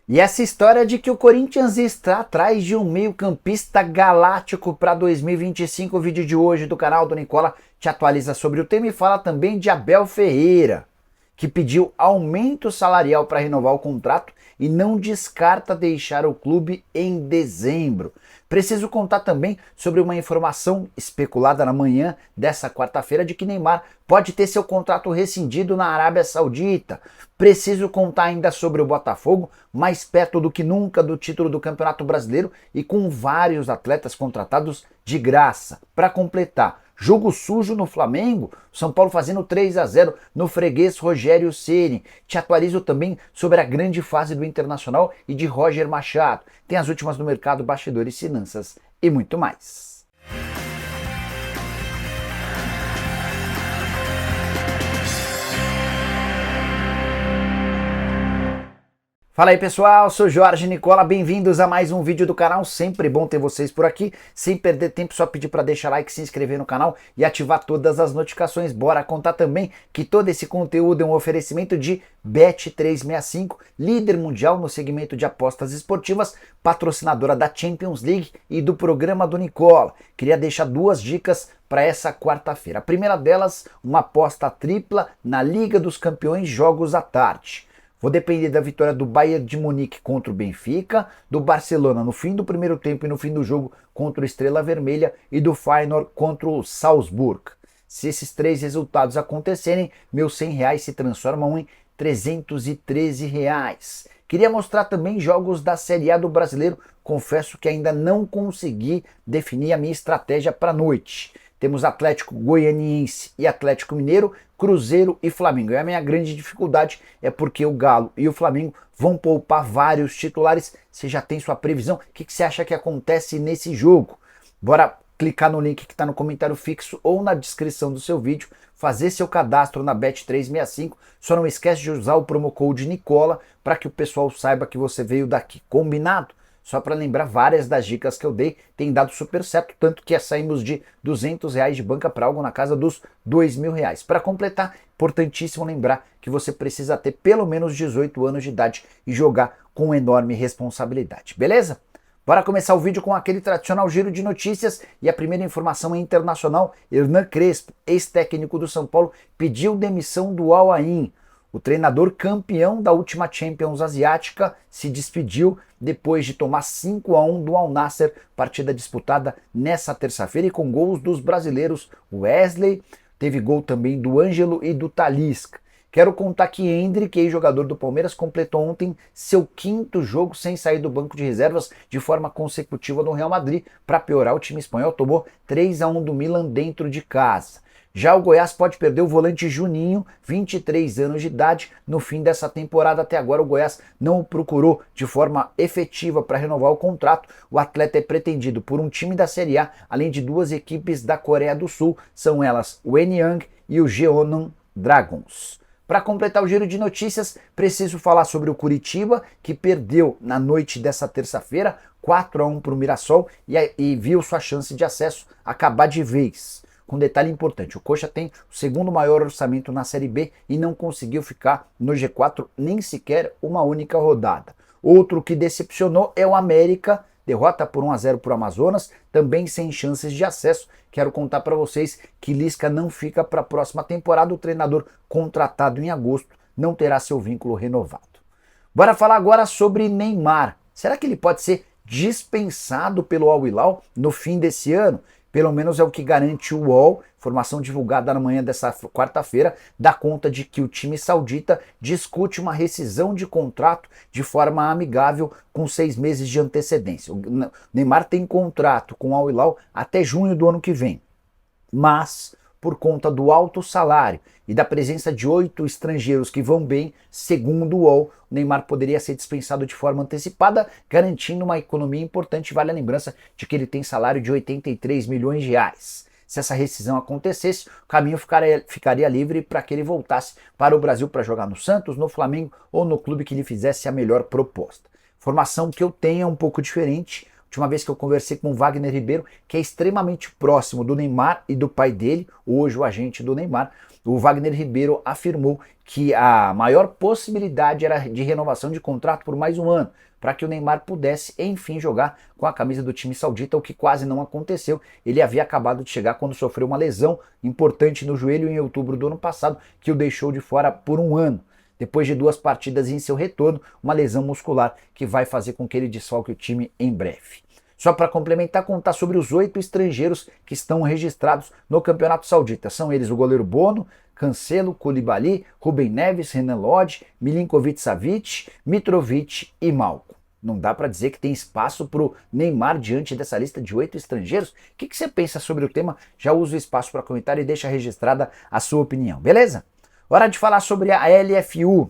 E essa história de que o Corinthians está atrás de um meio-campista galáctico para 2025, o vídeo de hoje do canal do Nicola te atualiza sobre o tema e fala também de Abel Ferreira, que pediu aumento salarial para renovar o contrato e não descarta deixar o clube em dezembro. Preciso contar também sobre uma informação especulada na manhã dessa quarta-feira de que Neymar pode ter seu contrato rescindido na Arábia Saudita. Preciso contar ainda sobre o Botafogo, mais perto do que nunca do título do Campeonato Brasileiro e com vários atletas contratados de graça. Para completar, jogo sujo no Flamengo, São Paulo fazendo 3-0 no freguês Rogério Ceni. Te atualizo também sobre a grande fase do Internacional e de Roger Machado. Tem as últimas do mercado, bastidores, finanças e muito mais. Fala aí pessoal, sou Jorge Nicola, bem-vindos a mais um vídeo do canal, sempre bom ter vocês por aqui, sem perder tempo só pedir para deixar like, se inscrever no canal e ativar todas as notificações. Bora contar também que todo esse conteúdo é um oferecimento de Bet365, líder mundial no segmento de apostas esportivas, patrocinadora da Champions League e do programa do Nicola. Queria deixar duas dicas para essa quarta-feira. A primeira delas, uma aposta tripla na Liga dos Campeões jogos à tarde. Vou depender da vitória do Bayern de Munique contra o Benfica, do Barcelona no fim do primeiro tempo e no fim do jogo contra o Estrela Vermelha e do Feyenoord contra o Salzburg. Se esses três resultados acontecerem, meus R$100 se transformam em R$313. Queria mostrar também jogos da Série A do Brasileiro, confesso que ainda não consegui definir a minha estratégia para a noite. Temos Atlético Goianiense e Atlético Mineiro, Cruzeiro e Flamengo. E a minha grande dificuldade é porque o Galo e o Flamengo vão poupar vários titulares. Você já tem sua previsão? O que você acha que acontece nesse jogo? Bora clicar no link que está no comentário fixo ou na descrição do seu vídeo, fazer seu cadastro na Bet365. Só não esquece de usar o promo code Nicola para que o pessoal saiba que você veio daqui. Combinado? Só para lembrar, várias das dicas que eu dei têm dado super certo, tanto que saímos de R$200 de banca para algo na casa dos R$2.000. Para completar, importantíssimo lembrar que você precisa ter pelo menos 18 anos de idade e jogar com enorme responsabilidade, beleza? Bora começar o vídeo com aquele tradicional giro de notícias e a primeira informação é internacional. Hernan Crespo, ex-técnico do São Paulo, pediu demissão do Al Ain. O treinador campeão da última Champions Asiática se despediu depois de tomar 5-1 do Al Nassr, partida disputada nessa terça-feira e com gols dos brasileiros Wesley, teve gol também do Ângelo e do Talisca. Quero contar que Endrick, ex-jogador do Palmeiras, completou ontem seu 5º jogo sem sair do banco de reservas de forma consecutiva no Real Madrid. Para piorar, o time espanhol tomou 3-1 do Milan dentro de casa. Já o Goiás pode perder o volante Juninho, 23 anos de idade, no fim dessa temporada. Até agora o Goiás não o procurou de forma efetiva para renovar o contrato. O atleta é pretendido por um time da Série A, além de duas equipes da Coreia do Sul, são elas o Anyang e o Jeonnam Dragons. Para completar o giro de notícias, preciso falar sobre o Curitiba, que perdeu na noite dessa terça-feira 4-1 para o Mirassol e viu sua chance de acesso acabar de vez. Com detalhe importante, o Coxa tem o segundo maior orçamento na Série B e não conseguiu ficar no G4 nem sequer uma única rodada. Outro que decepcionou é o América, derrota por 1-0 para o Amazonas, também sem chances de acesso. Quero contar para vocês que Lisca não fica para a próxima temporada, o treinador contratado em agosto não terá seu vínculo renovado. Bora falar agora sobre Neymar. Será que ele pode ser dispensado pelo Al Hilal no fim desse ano? Pelo menos é o que garante o UOL, informação divulgada na manhã dessa quarta-feira, dá conta de que o time saudita discute uma rescisão de contrato de forma amigável com 6 meses de antecedência. O Neymar tem contrato com o Al Hilal até junho do ano que vem, mas por conta do alto salário e da presença de 8 estrangeiros que vão bem, segundo o UOL, o Neymar poderia ser dispensado de forma antecipada, garantindo uma economia importante. Vale a lembrança de que ele tem salário de 83 milhões de reais. Se essa rescisão acontecesse, o caminho ficaria livre para que ele voltasse para o Brasil para jogar no Santos, no Flamengo ou no clube que lhe fizesse a melhor proposta. Informação que eu tenho é um pouco diferente. Última vez que eu conversei com o Wagner Ribeiro, que é extremamente próximo do Neymar e do pai dele, hoje o agente do Neymar, o Wagner Ribeiro afirmou que a maior possibilidade era de renovação de contrato por mais um ano, para que o Neymar pudesse, enfim, jogar com a camisa do time saudita, o que quase não aconteceu. Ele havia acabado de chegar quando sofreu uma lesão importante no joelho em outubro do ano passado, que o deixou de fora por um ano. Depois de 2 partidas em seu retorno, uma lesão muscular que vai fazer com que ele desfalque o time em breve. Só para complementar, contar sobre os 8 estrangeiros que estão registrados no Campeonato Saudita. São eles o goleiro Bono, Cancelo, Koulibaly, Rubem Neves, Renan Lodge, Milinkovic-Savic, Mitrovic e Malcom. Não dá para dizer que tem espaço para o Neymar diante dessa lista de 8 estrangeiros? O que você pensa sobre o tema? Já usa o espaço para comentar e deixa registrada a sua opinião, beleza? Hora de falar sobre a LFU,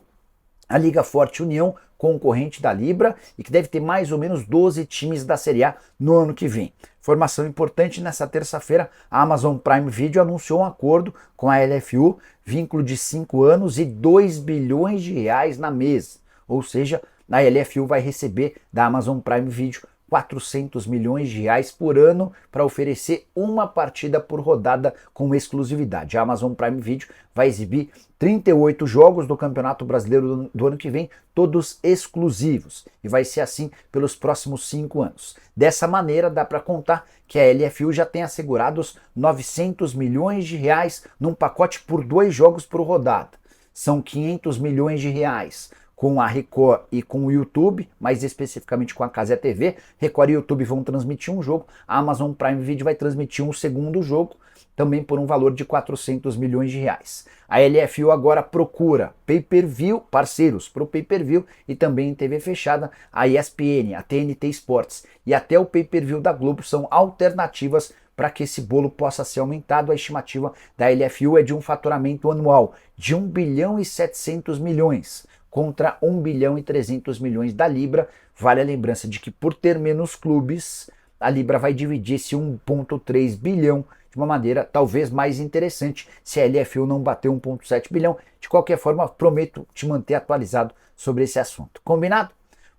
a Liga Forte União, concorrente da Libra, e que deve ter mais ou menos 12 times da Série A no ano que vem. Informação importante: nessa terça-feira, a Amazon Prime Video anunciou um acordo com a LFU, vínculo de 5 anos e 2 bilhões de reais na mesa. Ou seja, a LFU vai receber da Amazon Prime Video 400 milhões de reais por ano para oferecer uma partida por rodada com exclusividade. A Amazon Prime Video vai exibir 38 jogos do Campeonato Brasileiro do ano que vem, todos exclusivos, e vai ser assim pelos próximos 5 anos. Dessa maneira, dá para contar que a LFU já tem assegurados 900 milhões de reais num pacote por 2 jogos por rodada. São 500 milhões de reais com a Record e com o YouTube, mais especificamente com a Cazé TV. Record e YouTube vão transmitir um jogo, a Amazon Prime Video vai transmitir um segundo jogo, também por um valor de 400 milhões de reais. A LFU agora procura pay-per-view, parceiros para o pay-per-view, e também em TV fechada, a ESPN, a TNT Sports e até o pay-per-view da Globo são alternativas para que esse bolo possa ser aumentado. A estimativa da LFU é de um faturamento anual de 1 bilhão e 700 milhões, contra 1 bilhão e 300 milhões da Libra. Vale a lembrança de que, por ter menos clubes, a Libra vai dividir esse 1,3 bilhão de uma maneira talvez mais interessante, se a LFU não bater 1,7 bilhão. De qualquer forma, prometo te manter atualizado sobre esse assunto. Combinado?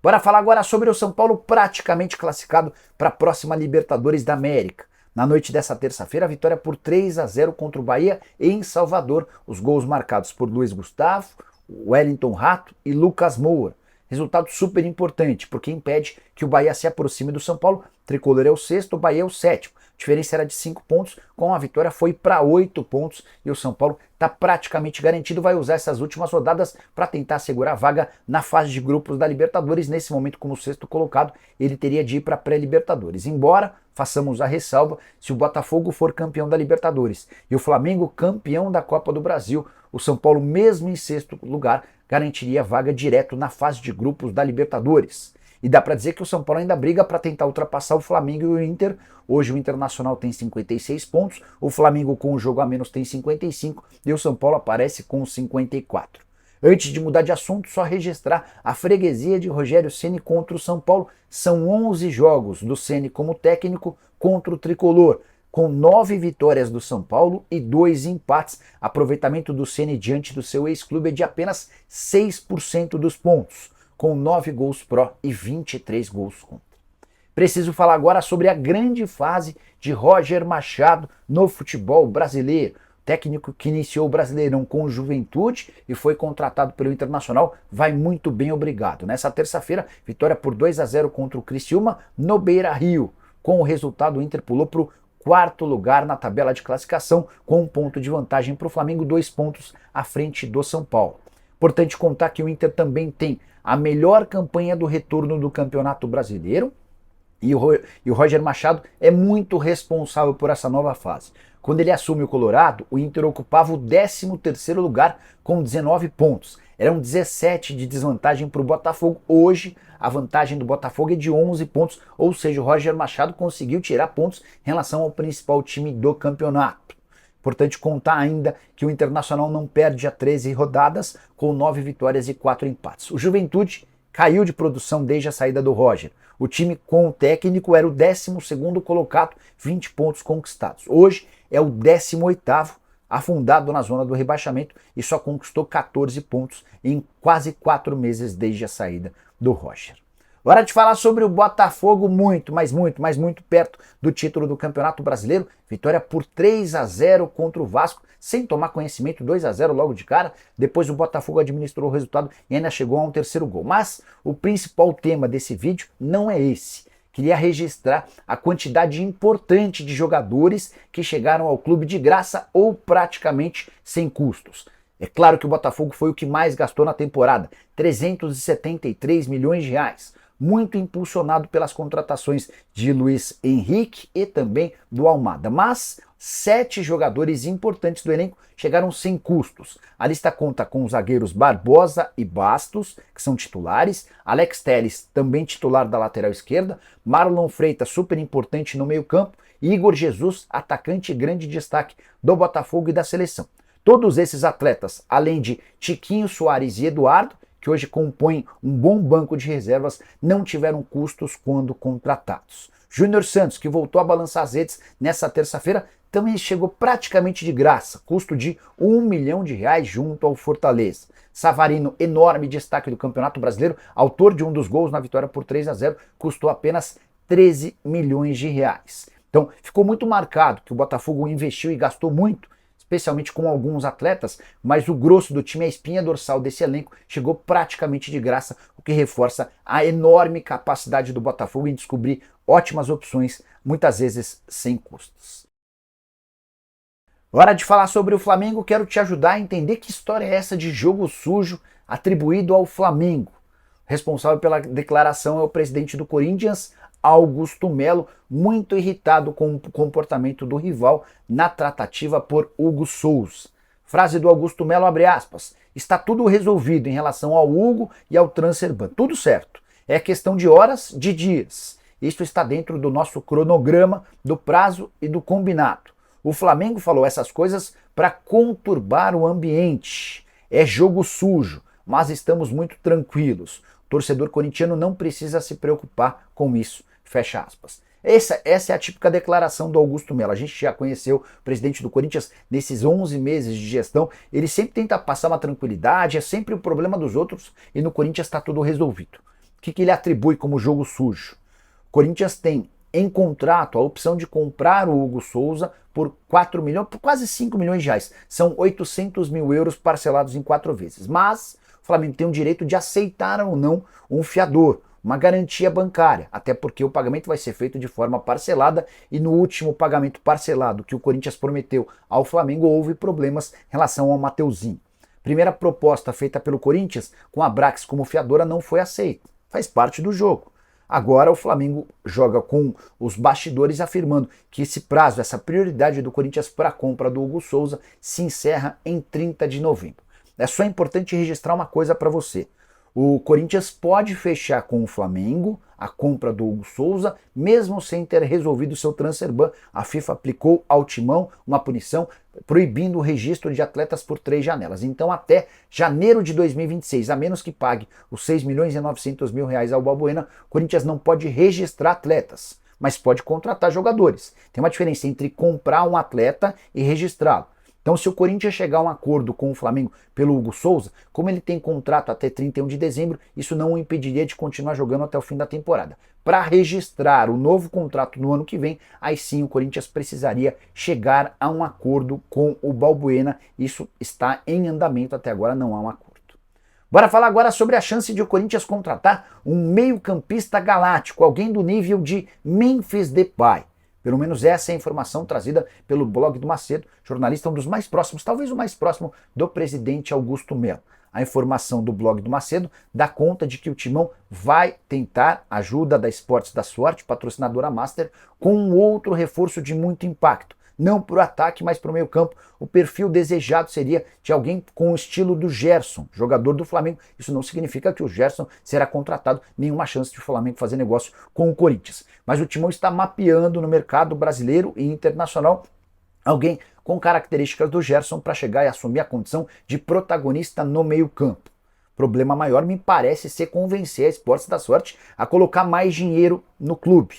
Bora falar agora sobre o São Paulo, praticamente classificado para a próxima Libertadores da América. Na noite dessa terça-feira, a vitória por 3-0 contra o Bahia em Salvador. Os gols marcados por Luiz Gustavo, Wellington Rato e Lucas Moura. Resultado super importante, porque impede que o Bahia se aproxime do São Paulo. O tricolor é o 6º, o Bahia é o 7º. A diferença era de 5 pontos, com a vitória foi para 8 pontos e o São Paulo está praticamente garantido. Vai usar essas últimas rodadas para tentar segurar a vaga na fase de grupos da Libertadores. Nesse momento, como 6º colocado, ele teria de ir para a pré-Libertadores. Embora façamos a ressalva, se o Botafogo for campeão da Libertadores e o Flamengo campeão da Copa do Brasil, o São Paulo, mesmo em 6º lugar, garantiria vaga direto na fase de grupos da Libertadores. E dá para dizer que o São Paulo ainda briga para tentar ultrapassar o Flamengo e o Inter. Hoje o Internacional tem 56 pontos, o Flamengo com um jogo a menos tem 55 e o São Paulo aparece com 54. Antes de mudar de assunto, só registrar a freguesia de Rogério Ceni contra o São Paulo. São 11 jogos do Ceni como técnico contra o tricolor, com 9 vitórias do São Paulo e 2 empates. Aproveitamento do Ceni diante do seu ex-clube é de apenas 6% dos pontos, com 9 gols pró e 23 gols contra. Preciso falar agora sobre a grande fase de Roger Machado no futebol brasileiro. Técnico que iniciou o Brasileirão com o Juventude e foi contratado pelo Internacional, vai muito bem, obrigado. Nessa terça-feira, vitória por 2-0 contra o Criciúma no Beira-Rio. Com o resultado, o Inter pulou para o 4º lugar na tabela de classificação, com 1 ponto de vantagem para o Flamengo, 2 pontos à frente do São Paulo. Importante contar que o Inter também tem a melhor campanha do retorno do Campeonato Brasileiro, e o Roger Machado é muito responsável por essa nova fase. Quando ele assume o Colorado, o Inter ocupava o 13º lugar com 19 pontos. Eram 17 de desvantagem para o Botafogo. Hoje, a vantagem do Botafogo é de 11 pontos, ou seja, o Roger Machado conseguiu tirar pontos em relação ao principal time do campeonato. Importante contar ainda que o Internacional não perde há 13 rodadas, com 9 vitórias e 4 empates. O Juventude caiu de produção desde a saída do Roger. O time com o técnico era o 12º colocado, 20 pontos conquistados. Hoje é o 18º, afundado na zona do rebaixamento, e só conquistou 14 pontos em quase 4 meses desde a saída do Roger. Hora de falar sobre o Botafogo, muito, mas muito perto do título do Campeonato Brasileiro. Vitória por 3-0 contra o Vasco, sem tomar conhecimento, 2-0 logo de cara. Depois o Botafogo administrou o resultado e ainda chegou a um terceiro gol. Mas o principal tema desse vídeo não é esse. Queria registrar a quantidade importante de jogadores que chegaram ao clube de graça ou praticamente sem custos. É claro que o Botafogo foi o que mais gastou na temporada, 373 milhões de reais. Muito impulsionado pelas contratações de Luiz Henrique e também do Almada. Mas 7 jogadores importantes do elenco chegaram sem custos. A lista conta com os zagueiros Barbosa e Bastos, que são titulares, Alex Telles, também titular da lateral esquerda, Marlon Freitas, super importante no meio-campo, e Igor Jesus, atacante e grande destaque do Botafogo e da seleção. Todos esses atletas, além de Tiquinho Soares e Eduardo, que hoje compõem um bom banco de reservas, não tiveram custos quando contratados. Júnior Santos, que voltou a balançar as redes nessa terça-feira, também chegou praticamente de graça, custo de R$1 milhão junto ao Fortaleza. Savarino, enorme destaque do Campeonato Brasileiro, autor de um dos gols na vitória por 3-0, custou apenas 13 milhões de reais. Então ficou muito marcado que o Botafogo investiu e gastou muito, especialmente com alguns atletas, mas o grosso do time, a espinha dorsal desse elenco, chegou praticamente de graça, o que reforça a enorme capacidade do Botafogo em descobrir ótimas opções, muitas vezes sem custos. Hora de falar sobre o Flamengo, quero te ajudar a entender que história é essa de jogo sujo atribuído ao Flamengo. O responsável pela declaração é o presidente do Corinthians, Augusto Melo, muito irritado com o comportamento do rival na tratativa por Hugo Souza. Frase do Augusto Melo, abre aspas, está tudo resolvido em relação ao Hugo e ao transfer ban, tudo certo. É questão de horas, de dias. Isso está dentro do nosso cronograma, do prazo e do combinado. O Flamengo falou essas coisas para conturbar o ambiente. É jogo sujo, mas estamos muito tranquilos. O torcedor corintiano não precisa se preocupar com isso. Fecha aspas. Essa é a típica declaração do Augusto Melo. A gente já conheceu o presidente do Corinthians nesses 11 meses de gestão. Ele sempre tenta passar uma tranquilidade, é sempre o problema dos outros e no Corinthians está tudo resolvido. O que ele atribui como jogo sujo? O Corinthians tem em contrato a opção de comprar o Hugo Souza por 4 milhões, por quase 5 milhões de reais. São 800 mil euros parcelados em 4 vezes. Mas o Flamengo tem o direito de aceitar ou não um fiador, uma garantia bancária, até porque o pagamento vai ser feito de forma parcelada e no último pagamento parcelado que o Corinthians prometeu ao Flamengo houve problemas em relação ao Mateuzinho. Primeira proposta feita pelo Corinthians com a Brax como fiadora não foi aceita, faz parte do jogo. Agora o Flamengo joga com os bastidores afirmando que esse prazo, essa prioridade do Corinthians para a compra do Hugo Souza se encerra em 30 de novembro. É só importante registrar uma coisa para você. O Corinthians pode fechar com o Flamengo a compra do Hugo Souza, mesmo sem ter resolvido seu transfer ban. A FIFA aplicou ao Timão uma punição proibindo o registro de atletas por 3 janelas. Então até janeiro de 2026, a menos que pague os 6 milhões e 900 mil reais ao Balbuena, o Corinthians não pode registrar atletas, mas pode contratar jogadores. Tem uma diferença entre comprar um atleta e registrá-lo. Então, se o Corinthians chegar a um acordo com o Flamengo pelo Hugo Souza, como ele tem contrato até 31 de dezembro, isso não o impediria de continuar jogando até o fim da temporada. Para registrar o novo contrato no ano que vem, aí sim o Corinthians precisaria chegar a um acordo com o Balbuena. Isso está em andamento, até agora não há um acordo. Bora falar agora sobre a chance de o Corinthians contratar um meio-campista galáctico, alguém do nível de Memphis Depay. Pelo menos essa é a informação trazida pelo blog do Macedo, jornalista um dos mais próximos, talvez o mais próximo do presidente Augusto Melo. A informação do blog do Macedo dá conta de que o Timão vai tentar ajuda da Esportes da Sorte, patrocinadora Master, com um outro reforço de muito impacto. Não para o ataque, mas para o meio campo. O perfil desejado seria de alguém com o estilo do Gerson, jogador do Flamengo. Isso não significa que o Gerson será contratado, nenhuma chance de o Flamengo fazer negócio com o Corinthians. Mas o Timão está mapeando no mercado brasileiro e internacional alguém com características do Gerson para chegar e assumir a condição de protagonista no meio campo. O problema maior me parece ser convencer a Esportes da Sorte a colocar mais dinheiro no clube.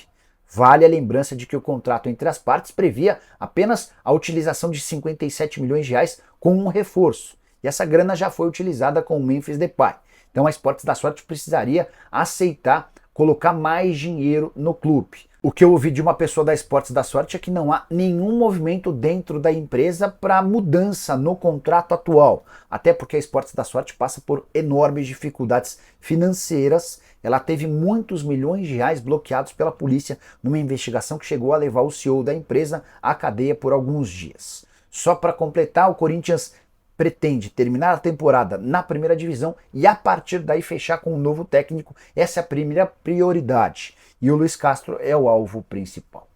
Vale a lembrança de que o contrato entre as partes previa apenas a utilização de 57 milhões de reais com um reforço. E essa grana já foi utilizada com o Memphis Depay. Então a Esportes da Sorte precisaria aceitar colocar mais dinheiro no clube. O que eu ouvi de uma pessoa da Esportes da Sorte é que não há nenhum movimento dentro da empresa para mudança no contrato atual, até porque a Esportes da Sorte passa por enormes dificuldades financeiras. Ela teve muitos milhões de reais bloqueados pela polícia numa investigação que chegou a levar o CEO da empresa à cadeia por alguns dias. Só para completar, o Corinthians pretende terminar a temporada na primeira divisão e a partir daí fechar com um novo técnico. Essa é a primeira prioridade. E o Luiz Castro é o alvo principal.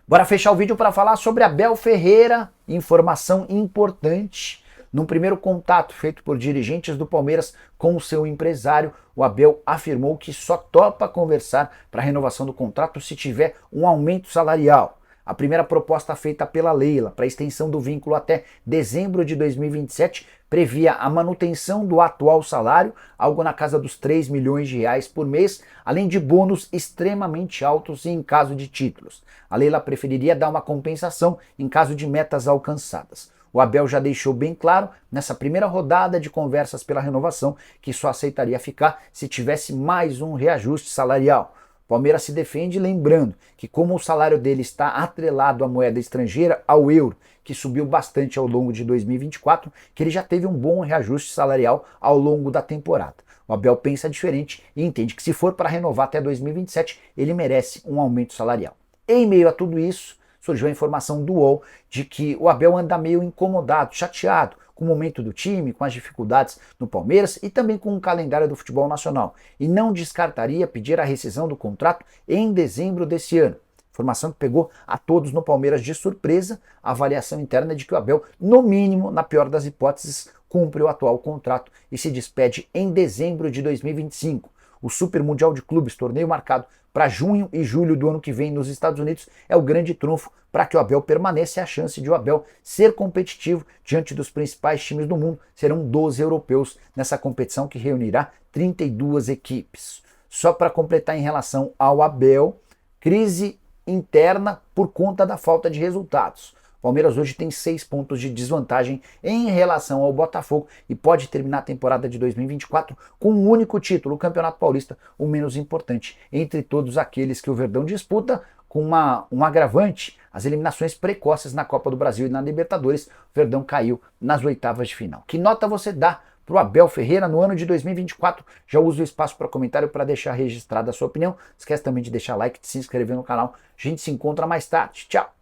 Bora fechar o vídeo para falar sobre Abel Ferreira. Informação importante. Num primeiro contato feito por dirigentes do Palmeiras com o seu empresário, o Abel afirmou que só topa conversar para a renovação do contrato se tiver um aumento salarial. A primeira proposta feita pela Leila para a extensão do vínculo até dezembro de 2027 previa a manutenção do atual salário, algo na casa dos 3 milhões de reais por mês, além de bônus extremamente altos em caso de títulos. A Leila preferiria dar uma compensação em caso de metas alcançadas. O Abel já deixou bem claro, nessa primeira rodada de conversas pela renovação, que só aceitaria ficar se tivesse mais um reajuste salarial. O Palmeiras se defende lembrando que, como o salário dele está atrelado à moeda estrangeira, ao euro, que subiu bastante ao longo de 2024, que ele já teve um bom reajuste salarial ao longo da temporada. O Abel pensa diferente e entende que, se for para renovar até 2027, ele merece um aumento salarial. Em meio a tudo isso, surgiu a informação do UOL de que o Abel anda meio incomodado, chateado com o momento do time, com as dificuldades no Palmeiras e também com o calendário do futebol nacional, e não descartaria pedir a rescisão do contrato em dezembro desse ano. Informação que pegou a todos no Palmeiras de surpresa. A avaliação interna é de que o Abel, no mínimo, na pior das hipóteses, cumpre o atual contrato e se despede em dezembro de 2025. O Super Mundial de Clubes, torneio marcado para junho e julho do ano que vem nos Estados Unidos, é o grande trunfo para que o Abel permaneça. A chance de o Abel ser competitivo diante dos principais times do mundo. Serão 12 europeus nessa competição que reunirá 32 equipes. Só para completar em relação ao Abel, crise interna por conta da falta de resultados. O Palmeiras hoje tem 6 pontos de desvantagem em relação ao Botafogo e pode terminar a temporada de 2024 com um único título, o Campeonato Paulista, o menos importante entre todos aqueles que o Verdão disputa, com um agravante: as eliminações precoces na Copa do Brasil e na Libertadores. O Verdão caiu nas oitavas de final. Que nota você dá para o Abel Ferreira no ano de 2024? Já usa o espaço para comentário para deixar registrada a sua opinião. Esquece também de deixar like, de se inscrever no canal. A gente se encontra mais tarde. Tchau!